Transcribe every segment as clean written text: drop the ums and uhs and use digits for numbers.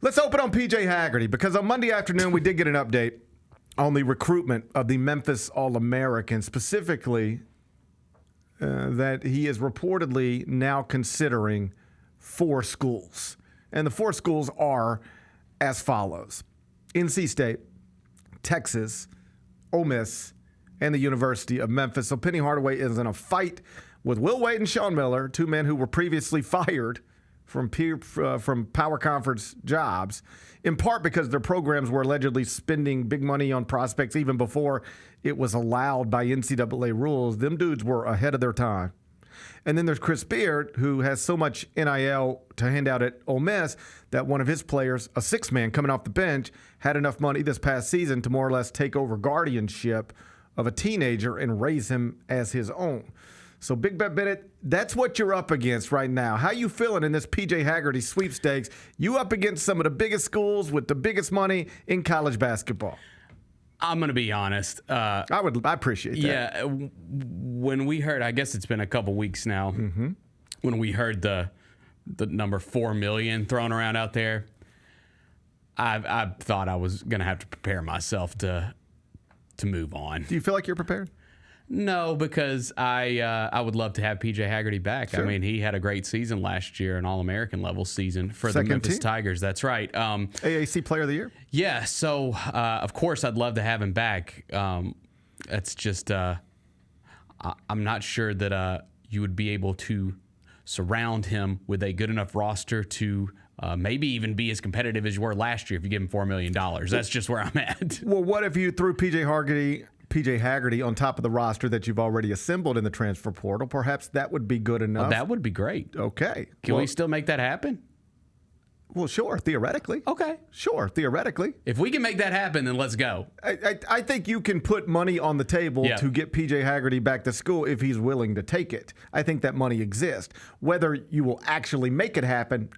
Let's open on PJ Haggerty, because on Monday afternoon we did get an update on the recruitment of the Memphis All-American, specifically that he is reportedly now considering 4 schools. And the 4 schools are as follows: NC State, Texas, Ole Miss, and the University of Memphis. So Penny Hardaway is in a fight with Will Wade and Sean Miller, 2 men who were previously fired from power conference jobs, in part because their programs were allegedly spending big money on prospects even before it was allowed by NCAA rules. Them dudes were ahead of their time. And then there's Chris Beard, who has so much NIL to hand out at Ole Miss that one of his players, a 6-man coming off the bench, had enough money this past season to more or less take over guardianship of a teenager and raise him as his own. So Big Bet Bennett, that's what you're up against right now. How you feeling in this PJ Haggerty sweepstakes? You up against some of the biggest schools with the biggest money in college basketball. I'm going to be honest. I appreciate that. Yeah, when we heard, I guess it's been a couple weeks now, when we heard the number 4 million thrown around out there, I thought I was going to have to prepare myself to move on. Do you feel like you're prepared? No, because I would love to have PJ Haggerty back. Sure. I mean, he had a great season last year, an All-American level season for the Memphis Tigers. That's right. AAC Player of the Year? Yeah, so of course I'd love to have him back. It's just I'm not sure that you would be able to surround him with a good enough roster to maybe even be as competitive as you were last year if you give him $4 million. That's just where I'm at. Well, what if you threw PJ Haggerty on top of the roster that you've already assembled in the transfer portal? Perhaps that would be good enough. That would be great. Okay. Can we still make that happen? Well, sure, theoretically. Okay. Sure, theoretically. If we can make that happen, then let's go. I think you can put money on the table to get PJ Haggerty back to school if he's willing to take it. I think that money exists. Whether you will actually make it happen,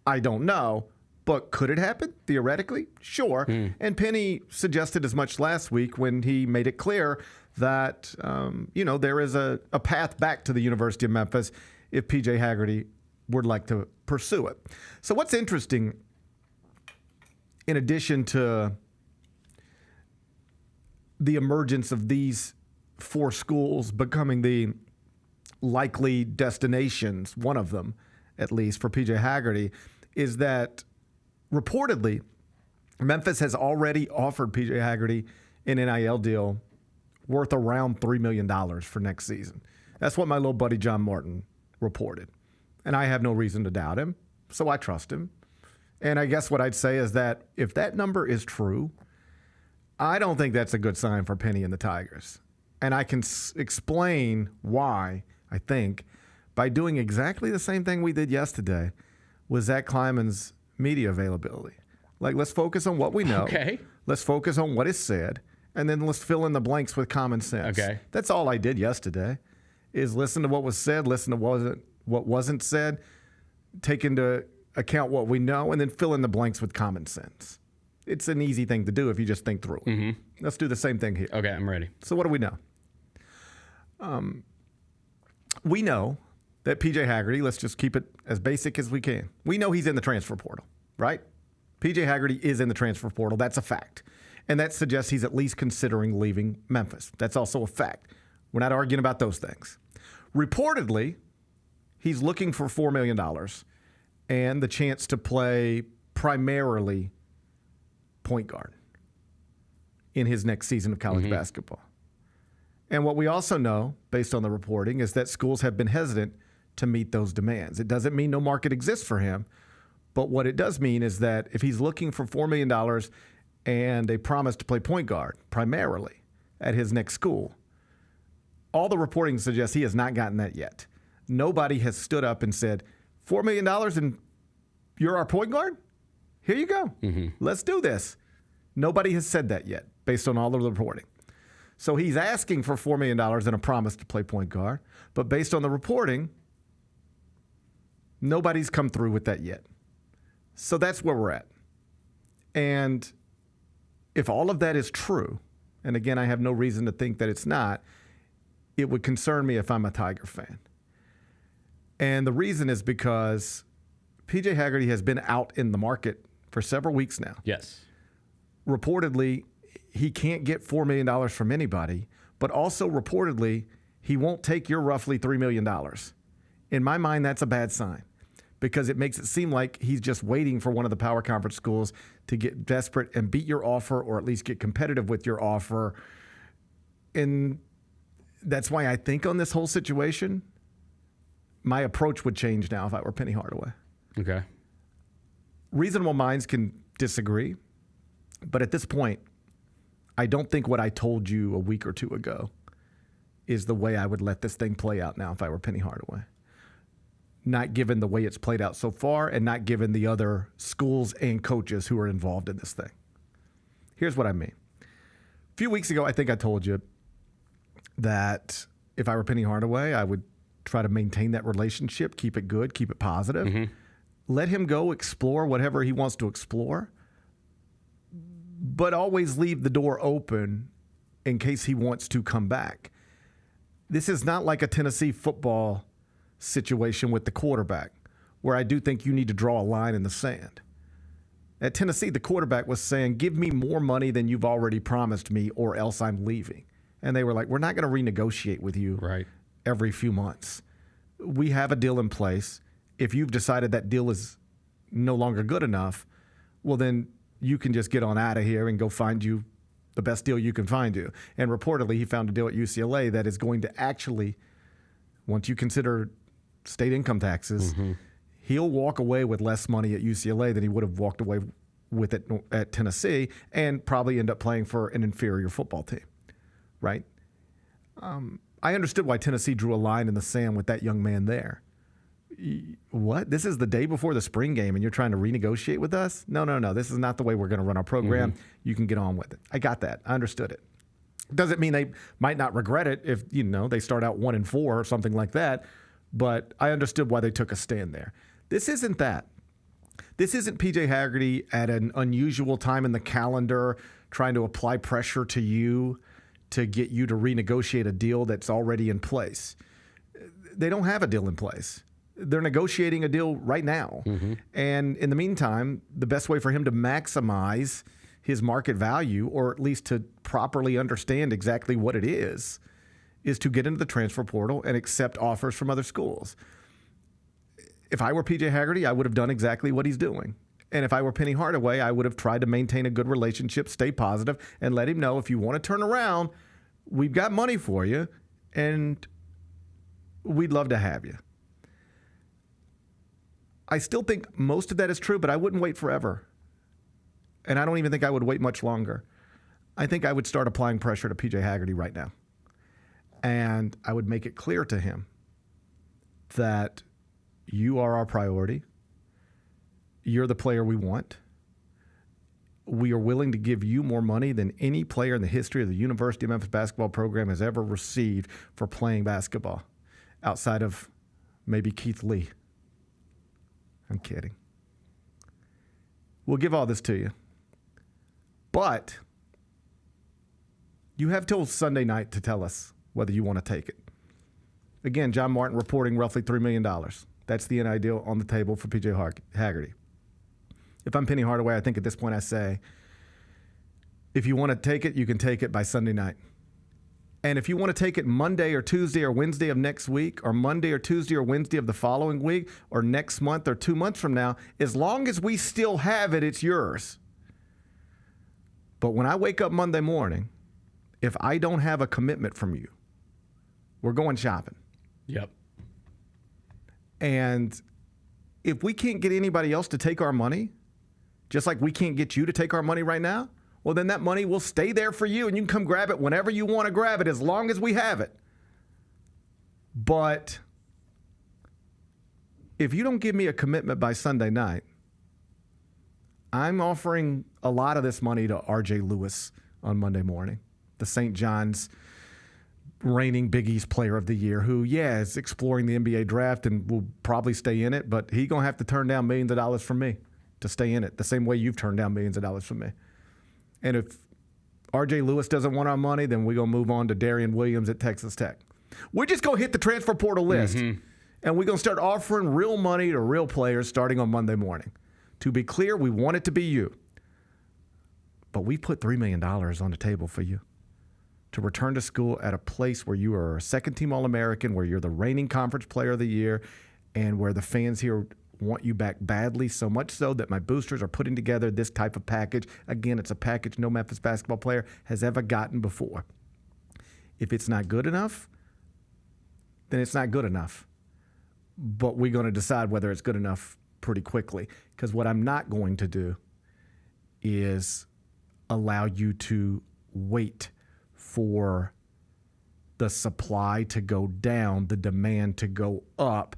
I don't know. But could it happen? Theoretically? Sure. And Penny suggested as much last week when he made it clear that, there is a path back to the University of Memphis if PJ Haggerty would like to pursue it. So what's interesting, in addition to the emergence of these 4 schools becoming the likely destinations, one of them at least, for PJ Haggerty, is that reportedly, Memphis has already offered PJ Haggerty an NIL deal worth around $3 million for next season. That's what my little buddy John Martin reported. And I have no reason to doubt him, so I trust him. And I guess what I'd say is that if that number is true, I don't think that's a good sign for Penny and the Tigers. And I can explain why, I think, by doing exactly the same thing we did yesterday with Zach Kleiman's media availability. Like, let's focus on what we know. Okay. Let's focus on what is said, and then let's fill in the blanks with common sense. Okay. That's all I did yesterday, is listen to what was said, listen to what wasn't said, take into account what we know, and then fill in the blanks with common sense. It's an easy thing to do if you just think through it. Let's do the same thing here. Okay, I'm ready. So what do we know? We know that PJ Haggerty, let's just keep it as basic as we can. We know he's in the transfer portal, right? PJ Haggerty is in the transfer portal. That's a fact. And that suggests he's at least considering leaving Memphis. That's also a fact. We're not arguing about those things. Reportedly, he's looking for $4 million and the chance to play primarily point guard in his next season of college basketball. And what we also know, based on the reporting, is that schools have been hesitant to meet those demands. It doesn't mean no market exists for him, but what it does mean is that if he's looking for $4 million and a promise to play point guard primarily at his next school, all the reporting suggests he has not gotten that yet. Nobody has stood up and said, $4 million and you're our point guard? Here you go. Let's do this. Nobody has said that yet, based on all of the reporting. So he's asking for $4 million and a promise to play point guard. But based on the reporting, nobody's come through with that yet. So that's where we're at. And if all of that is true, and again, I have no reason to think that it's not, it would concern me if I'm a Tiger fan. And the reason is because PJ Haggerty has been out in the market for several weeks now. Yes. Reportedly, he can't get $4 million from anybody, but also reportedly, he won't take your roughly $3 million. In my mind, that's a bad sign because it makes it seem like he's just waiting for one of the power conference schools to get desperate and beat your offer or at least get competitive with your offer. And that's why I think on this whole situation, my approach would change now if I were Penny Hardaway. Okay. Reasonable minds can disagree, but at this point, I don't think what I told you a week or two ago is the way I would let this thing play out now if I were Penny Hardaway. Not given the way it's played out so far and not given the other schools and coaches who are involved in this thing. Here's what I mean. A few weeks ago, I think I told you that if I were Penny Hardaway, I would try to maintain that relationship, keep it good, keep it positive. Mm-hmm. Let him go explore whatever he wants to explore, but always leave the door open in case he wants to come back. This is not like a Tennessee football situation with the quarterback, where I do think you need to draw a line in the sand. At Tennessee, the quarterback was saying, give me more money than you've already promised me or else I'm leaving. And they were like, we're not going to renegotiate with you every few months. We have a deal in place. If you've decided that deal is no longer good enough, well, then you can just get on out of here and go find you the best deal you can find you. And reportedly, he found a deal at UCLA that is going to actually, once you consider state income taxes, he'll walk away with less money at UCLA than he would have walked away with it at Tennessee and probably end up playing for an inferior football team, right? I understood why Tennessee drew a line in the sand with that young man there. What? This is the day before the spring game and you're trying to renegotiate with us? No. This is not the way we're going to run our program. You can get on with it. I got that. I understood it. Doesn't mean they might not regret it if, they start out 1-4 or something like that. But I understood why they took a stand there. This isn't that. This isn't PJ Haggerty at an unusual time in the calendar trying to apply pressure to you to get you to renegotiate a deal that's already in place. They don't have a deal in place. They're negotiating a deal right now. And in the meantime, the best way for him to maximize his market value, or at least to properly understand exactly what it is to get into the transfer portal and accept offers from other schools. If I were PJ Haggerty, I would have done exactly what he's doing. And if I were Penny Hardaway, I would have tried to maintain a good relationship, stay positive, and let him know if you want to turn around, we've got money for you, and we'd love to have you. I still think most of that is true, but I wouldn't wait forever. And I don't even think I would wait much longer. I think I would start applying pressure to PJ Haggerty right now. And I would make it clear to him that you are our priority. You're the player we want. We are willing to give you more money than any player in the history of the University of Memphis basketball program has ever received for playing basketball, outside of maybe Keith Lee. I'm kidding. We'll give all this to you. But you have till Sunday night to tell us whether you want to take it. Again, John Martin reporting roughly $3 million. That's the NIL deal on the table for PJ Haggerty. If I'm Penny Hardaway, I think at this point I say, if you want to take it, you can take it by Sunday night. And if you want to take it Monday or Tuesday or Wednesday of next week, or Monday or Tuesday or Wednesday of the following week, or next month or 2 months from now, as long as we still have it, it's yours. But when I wake up Monday morning, if I don't have a commitment from you, we're going shopping. Yep. And if we can't get anybody else to take our money, just like we can't get you to take our money right now, well, then that money will stay there for you, and you can come grab it whenever you want to grab it, as long as we have it. But if you don't give me a commitment by Sunday night, I'm offering a lot of this money to RJ Lewis on Monday morning, the St. John's reigning Big East Player of the Year, who, is exploring the NBA draft and will probably stay in it, but he's going to have to turn down millions of dollars from me to stay in it, the same way you've turned down millions of dollars from me. And if RJ Lewis doesn't want our money, then we're going to move on to Darian Williams at Texas Tech. We're just going to hit the transfer portal list, and we're going to start offering real money to real players starting on Monday morning. To be clear, we want it to be you. But we put $3 million on the table for you to return to school at a place where you are a second-team All-American, where you're the reigning conference player of the year, and where the fans here want you back badly, so much so that my boosters are putting together this type of package. Again, it's a package no Memphis basketball player has ever gotten before. If it's not good enough, then it's not good enough. But we're going to decide whether it's good enough pretty quickly. Because what I'm not going to do is allow you to wait for the supply to go down, the demand to go up,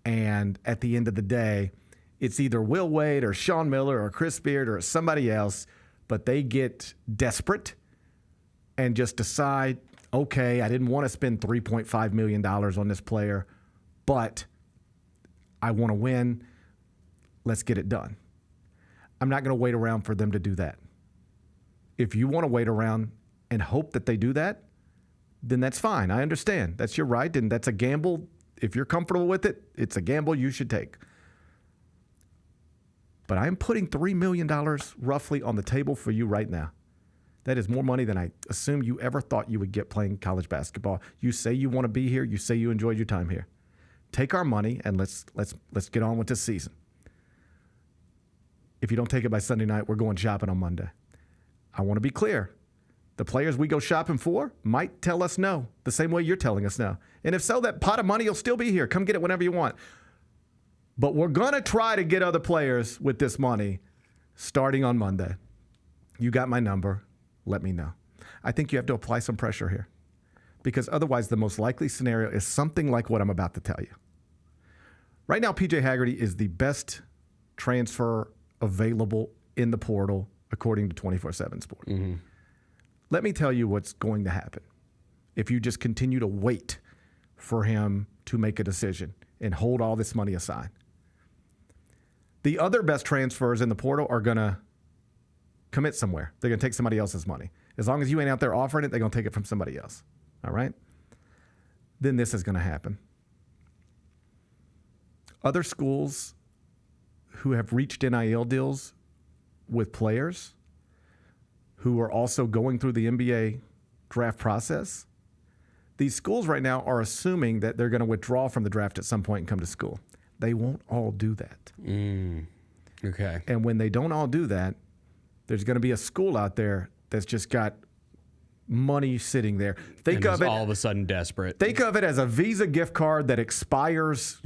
and at the end of the day, it's either Will Wade or Sean Miller or Chris Beard or somebody else, but they get desperate and just decide, okay, I didn't want to spend $3.5 million on this player, but I want to win. Let's get it done. I'm not going to wait around for them to do that. If you want to wait around and hope that they do that, then that's fine. I understand. That's your right, and that's a gamble. If you're comfortable with it, it's a gamble you should take. But I'm putting $3 million roughly on the table for you right now. That is more money than I assume you ever thought you would get playing college basketball. You say you want to be here. You say you enjoyed your time here. Take our money and let's get on with this season. If you don't take it by Sunday night, we're going shopping on Monday. I want to be clear. The players we go shopping for might tell us no, the same way you're telling us no. And if so, that pot of money will still be here. Come get it whenever you want. But we're going to try to get other players with this money starting on Monday. You got my number. Let me know. I think you have to apply some pressure here, because otherwise the most likely scenario is something like what I'm about to tell you. Right now, PJ Haggerty is the best transfer available in the portal, according to 24/7 Sport. Mm-hmm. Let me tell you what's going to happen if you just continue to wait for him to make a decision and hold all this money aside. The other best transfers in the portal are going to commit somewhere. They're going to take somebody else's money. As long as you ain't out there offering it, they're going to take it from somebody else. All right? Then this is going to happen. Other schools who have reached NIL deals with players who are also going through the NBA draft process, these schools right now are assuming that they're going to withdraw from the draft at some point and come to school. They won't all do that. Okay. And when they don't all do that, there's going to be a school out there that's just got money sitting there. Think of it all of a sudden desperate. Think of it as a Visa gift card that expires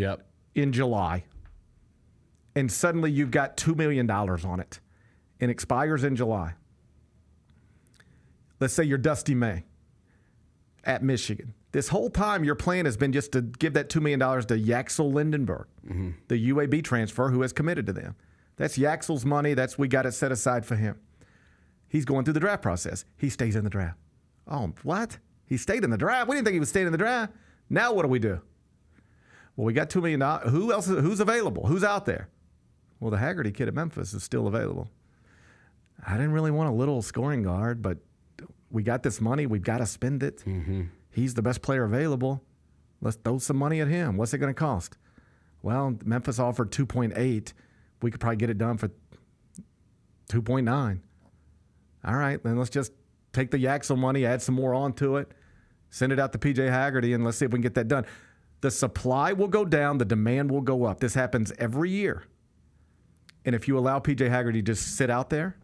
in July. And suddenly you've got $2 million on it and expires in July. Let's say you're Dusty May at Michigan. This whole time your plan has been just to give that $2 million to Yaxel Lindenberg, the UAB transfer who has committed to them. That's Yaxel's money. We got it set aside for him. He's going through the draft process. He stays in the draft. Oh, what? He stayed in the draft? We didn't think he was staying in the draft. Now what do we do? Well, we got $2 million. Who else? Who's available? Who's out there? Well, the Hagerty kid at Memphis is still available. I didn't really want a little scoring guard, but we got this money. We've got to spend it. Mm-hmm. He's the best player available. Let's throw some money at him. What's it going to cost? Well, Memphis offered 2.8. We could probably get it done for 2.9. All right, then let's just take the Yaxel money, add some more onto it, send it out to PJ Haggerty, and let's see if we can get that done. The supply will go down. The demand will go up. This happens every year. And if you allow PJ Haggerty to just sit out there,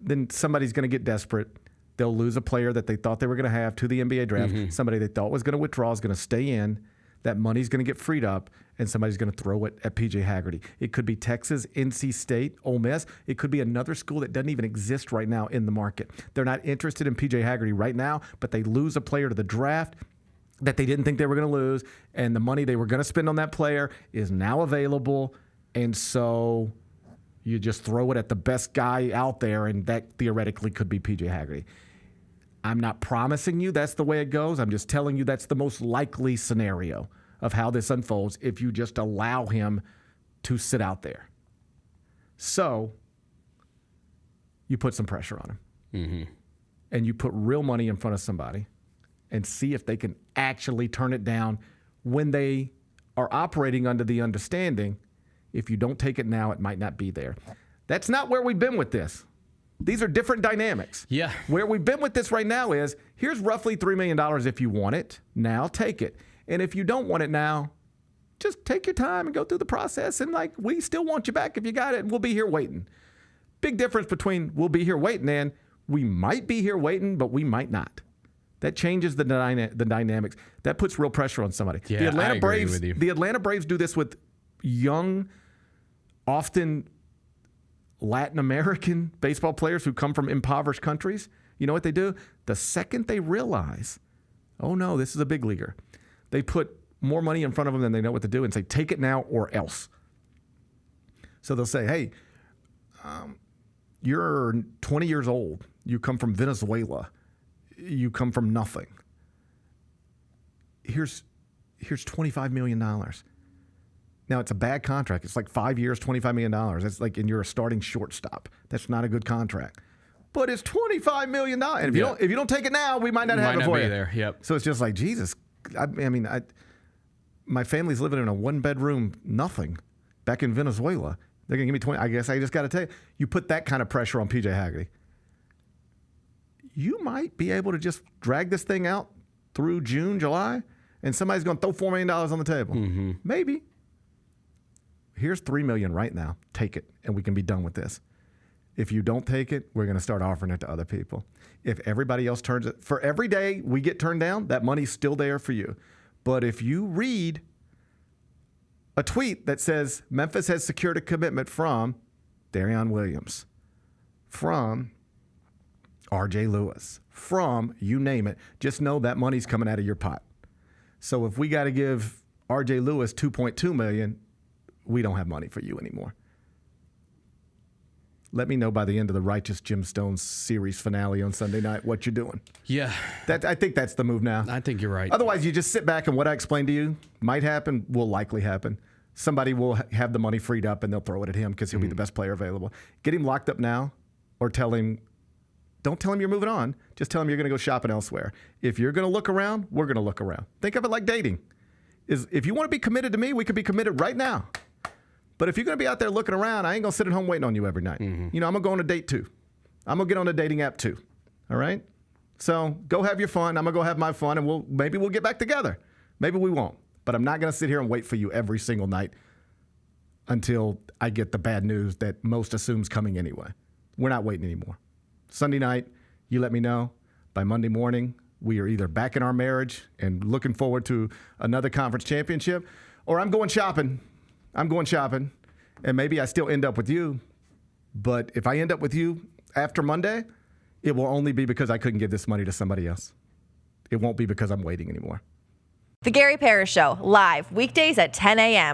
then somebody's going to get desperate. They'll lose a player that they thought they were going to have to the NBA draft. Mm-hmm. Somebody they thought was going to withdraw is going to stay in. That money's going to get freed up, and somebody's going to throw it at PJ Haggerty. It could be Texas, NC State, Ole Miss. It could be another school that doesn't even exist right now in the market. They're not interested in PJ Haggerty right now, but they lose a player to the draft that they didn't think they were going to lose, and the money they were going to spend on that player is now available, and so you just throw it at the best guy out there, and that theoretically could be PJ Haggerty. I'm not promising you that's the way it goes. I'm just telling you that's the most likely scenario of how this unfolds if you just allow him to sit out there. So you put some pressure on him. And you put real money in front of somebody and see if they can actually turn it down when they are operating under the understanding If you don't take it now, it might not be there. That's not where we've been with this. These are different dynamics. Yeah. Where we've been with this right now is, here's roughly $3 million if you want it. Now take it. And if you don't want it now, just take your time and go through the process. And like, we still want you back if you got it. And we'll be here waiting. Big difference between we'll be here waiting and we might be here waiting, but we might not. That changes the dynamics. That puts real pressure on somebody. Yeah, I agree with you. The Atlanta Braves do this with young, often Latin American baseball players who come from impoverished countries. You know what they do? The second they realize, oh no, this is a big leaguer, they put more money in front of them than they know what to do and say, take it now or else. So they'll say, hey, you're 20 years old. You come from Venezuela. You come from nothing. Here's $25 million. Now, it's a bad contract. It's like 5 years, $25 million. That's like, and you're a starting shortstop. That's not a good contract. But it's $25 million. And if you don't take it now, we might not have it for you. There. Yep. So it's just like, Jesus. My family's living in a one-bedroom nothing back in Venezuela. They're going to give me 20. I guess I just got to tell you, you put that kind of pressure on PJ Haggerty, you might be able to just drag this thing out through June, July, and somebody's going to throw $4 million on the table. Mm-hmm. Maybe. Here's $3 million right now. Take it, and we can be done with this. If you don't take it, we're going to start offering it to other people. If everybody else turns it, for every day we get turned down, that money's still there for you. But if you read a tweet that says Memphis has secured a commitment from Darion Williams, from RJ Lewis, from you name it, just know that money's coming out of your pot. So if we got to give RJ Lewis $2.2 million, we don't have money for you anymore. Let me know by the end of the Righteous Gemstones series finale on Sunday night what you're doing. Yeah. I think that's the move now. I think you're right. Otherwise, you just sit back and what I explained to you might happen, will likely happen. Somebody will have the money freed up and they'll throw it at him because he'll be the best player available. Get him locked up now or don't tell him you're moving on. Just tell him you're going to go shopping elsewhere. If you're going to look around, we're going to look around. Think of it like dating. If you want to be committed to me, we could be committed right now. But if you're going to be out there looking around, I ain't going to sit at home waiting on you every night. Mm-hmm. You know, I'm going to go on a date too. I'm going to get on a dating app too. All right? So go have your fun. I'm going to go have my fun, and maybe we'll get back together. Maybe we won't. But I'm not going to sit here and wait for you every single night until I get the bad news that most assumes coming anyway. We're not waiting anymore. Sunday night, you let me know. By Monday morning, we are either back in our marriage and looking forward to another conference championship, or I'm going shopping. And maybe I still end up with you. But if I end up with you after Monday, it will only be because I couldn't give this money to somebody else. It won't be because I'm waiting anymore. The Gary Parrish Show, live weekdays at 10 a.m.